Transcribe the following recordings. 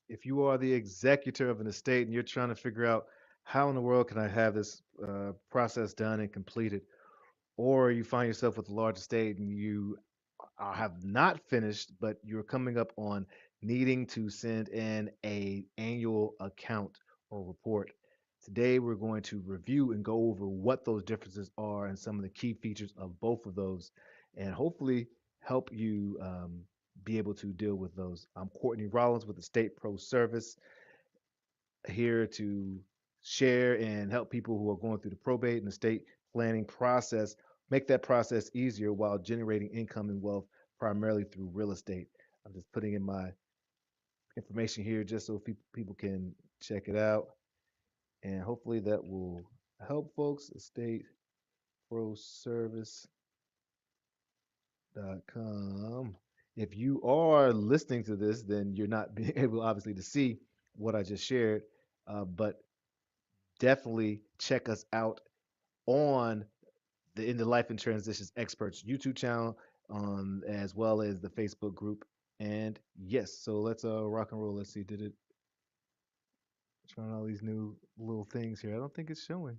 if you are the executor of an estate and you're trying to figure out how in the world can I have this process done and completed, or you find yourself with a large estate and you have not finished, but you're coming up on needing to send in a annual account or report. Today, we're going to review and go over what those differences are and some of the key features of both of those, and hopefully help you be able to deal with those. I'm Courtney Rollins with the State Pro Service, here to share and help people who are going through the probate and estate planning process, make that process easier while generating income and wealth primarily through real estate. I'm just putting in my information here just so people can check it out. And hopefully that will help folks. EstateProService.com. If you are listening to this, then you're not being able, obviously, to see what I just shared. But definitely check us out on the In the Life and Transitions Experts YouTube channel, as well as the Facebook group. And yes, so let's rock and roll. Let's see, did it trying all these new little things here? I don't think it's showing,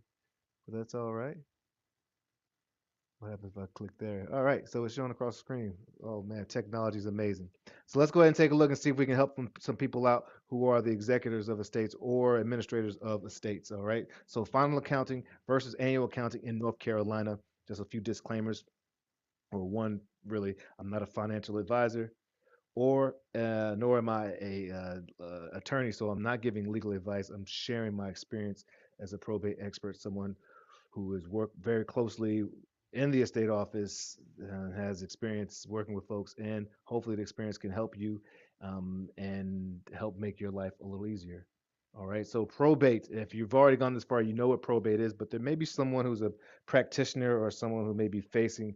but that's all right. What happens if I click there? All right, so it's showing across the screen. Oh man, technology is amazing. So let's go ahead and take a look and see if we can help some people out who are the executors of estates or administrators of estates. All right, so final accounting versus annual accounting in North Carolina. Just a few disclaimers, or one really. I'm not a financial advisor, or nor am I a attorney, so I'm not giving legal advice. I'm sharing my experience as a probate expert, someone who has worked very closely in the estate office, has experience working with folks, and hopefully the experience can help you and help make your life a little easier. All right, so probate, if you've already gone this far, you know what probate is, but there may be someone who's a practitioner or someone who may be facing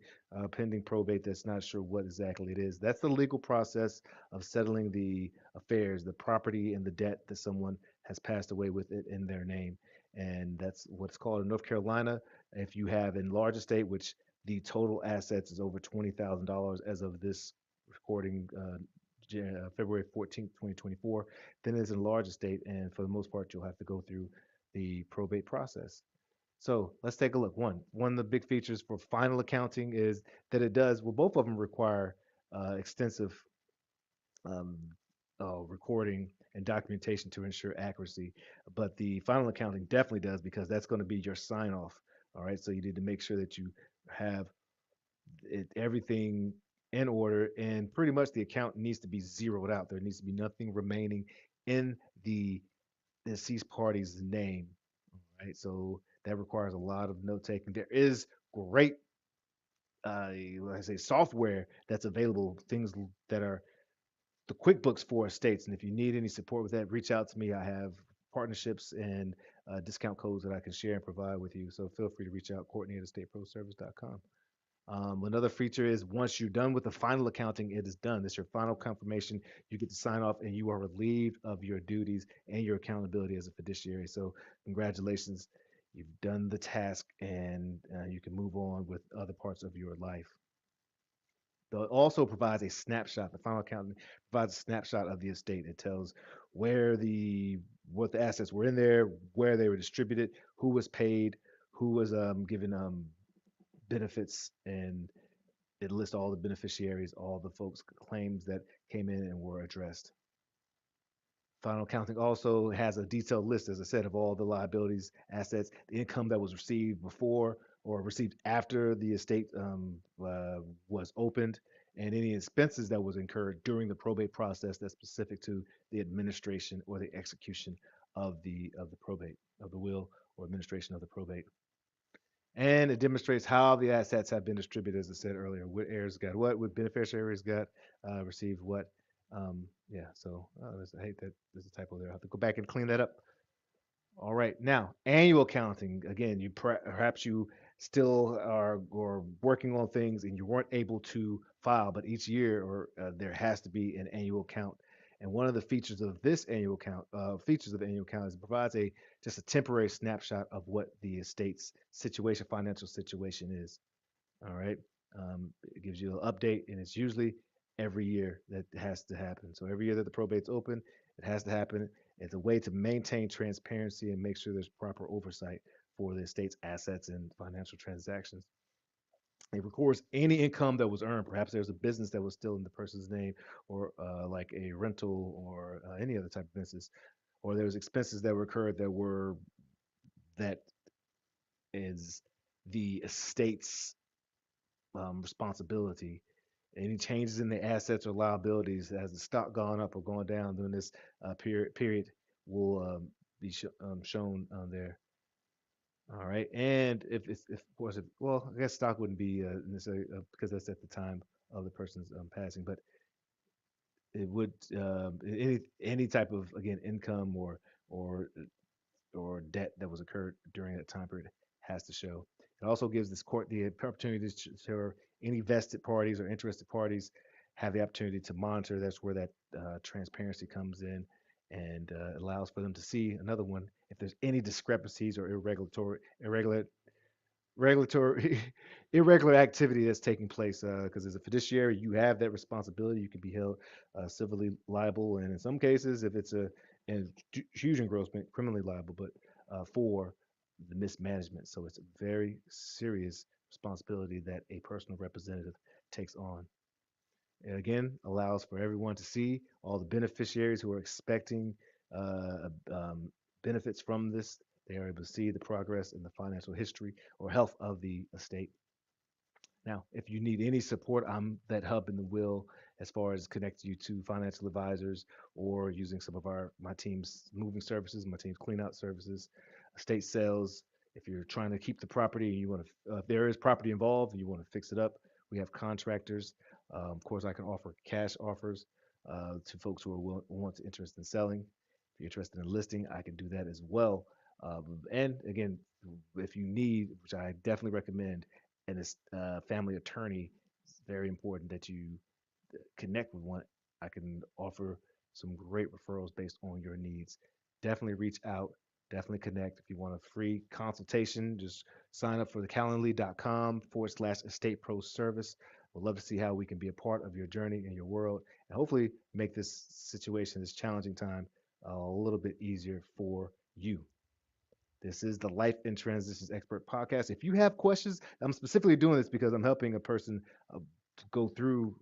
pending probate that's not sure what exactly it is. That's the legal process of settling the affairs, the property and the debt that someone has passed away with it in their name. And that's what's called in North Carolina. If you have a large estate, which the total assets is over $20,000 as of this recording, February 14th, 2024, then it's a large estate. And for the most part, you'll have to go through the probate process. So let's take a look. One of the big features for final accounting is that it does, well, both of them require extensive um, recording and documentation to ensure accuracy. But the final accounting definitely does because that's going to be your sign off. All right. So you need to make sure that you have everything in order, and pretty much the account needs to be zeroed out. There needs to be nothing remaining in the deceased party's name. All right. So that requires a lot of note taking. There is great, like I say, software that's available, things that are the QuickBooks for estates. And if you need any support with that, reach out to me. I have partnerships and discount codes that I can share and provide with you. So feel free to reach out, Courtney at estateproservice.com. Another feature is once you're done with the final accounting, it is done. It's your final confirmation. You get to sign off and you are relieved of your duties and your accountability as a fiduciary. So, congratulations. You've done the task and you can move on with other parts of your life. It also provides a snapshot. The final accountant provides a snapshot of the estate. It tells where what the assets were in there, where they were distributed, who was paid, who was given benefits, and it lists all the beneficiaries, all the folks' claims that came in and were addressed. Final accounting also has a detailed list, as I said, of all the liabilities, assets, the income that was received before or received after the estate was opened, and any expenses that was incurred during the probate process that's specific to the administration or the execution of the probate of the will or administration of the probate. And it demonstrates how the assets have been distributed, as I said earlier. What heirs got what beneficiaries got received what. Yeah, so I hate that there's a typo there. I have to go back and clean that up. All right, now annual counting. Again, perhaps you still are or working on things and you weren't able to file, but each year or there has to be an annual count. And one of the features of this annual count, features of the annual count, is it provides a just a temporary snapshot of what the estate's situation, financial situation is. All right, it gives you an update, and it's usually every year that has to happen. So every year that the probate's open, it has to happen. It's a way to maintain transparency and make sure there's proper oversight for the estate's assets and financial transactions. It records any income that was earned. Perhaps there's a business that was still in the person's name, or like a rental, or any other type of business, or there was expenses that were incurred that is the estate's responsibility. Any changes in the assets or liabilities, has the stock gone up or gone down during this period, will be shown on there. All right, and if of course, if, well, I guess stock wouldn't be necessarily because that's at the time of the person's passing, but it would any type of, again, income or or debt that was occurred during that time period has to show. It also gives this court the opportunity to show any vested parties or interested parties have the opportunity to monitor. That's where that transparency comes in, and allows for them to see another one if there's any discrepancies or regulatory irregular activity that's taking place, because as a fiduciary you have that responsibility. You can be held civilly liable, and in some cases, if it's a and huge engrossment, criminally liable, but for the mismanagement. So it's a very serious responsibility that a personal representative takes on. It again allows for everyone to see all the beneficiaries who are expecting benefits from this. They are able to see the progress in the financial history or health of the estate. Now, if you need any support, I'm that hub in the wheel as far as connecting you to financial advisors, or using some of my team's moving services, my team's clean out services, estate sales. If you're trying to keep the property and you want to, if there is property involved and you want to fix it up, we have contractors. Of course, I can offer cash offers to folks who are want interested in selling. If you're interested in listing, I can do that as well. And again, if you need, which I definitely recommend, and this family attorney, it's very important that you connect with one. I can offer some great referrals based on your needs. Definitely reach out. Definitely connect. If you want a free consultation, just sign up for the calendly.com/estate pro service. We'd love to see how we can be a part of your journey in your world, and hopefully make this situation, this challenging time, a little bit easier for you. This is the Life in Transitions Expert Podcast. If you have questions, I'm specifically doing this because I'm helping a person to go through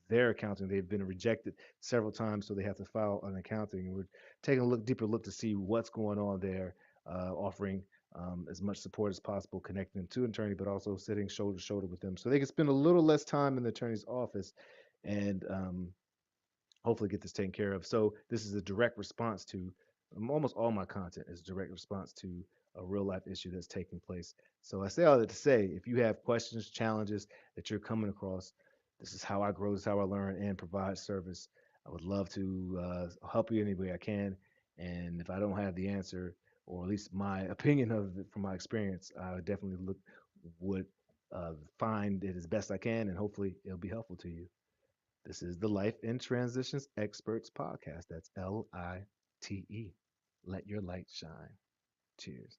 their accounting. They've been rejected several times, so they have to file an accounting. And we're taking a deeper look to see what's going on there, offering as much support as possible, connecting them to an attorney, but also sitting shoulder to shoulder with them so they can spend a little less time in the attorney's office, and hopefully get this taken care of. So this is a direct response to, almost all my content is a direct response to a real life issue that's taking place. So I say all that to say, if you have questions, challenges that you're coming across, this is how I grow, this is how I learn and provide service. I would love to help you any way I can. And if I don't have the answer, or at least my opinion of it from my experience, I would definitely would find it as best I can, and hopefully it'll be helpful to you. This is the Life in Transitions Experts Podcast. That's LITE. Let your light shine. Cheers.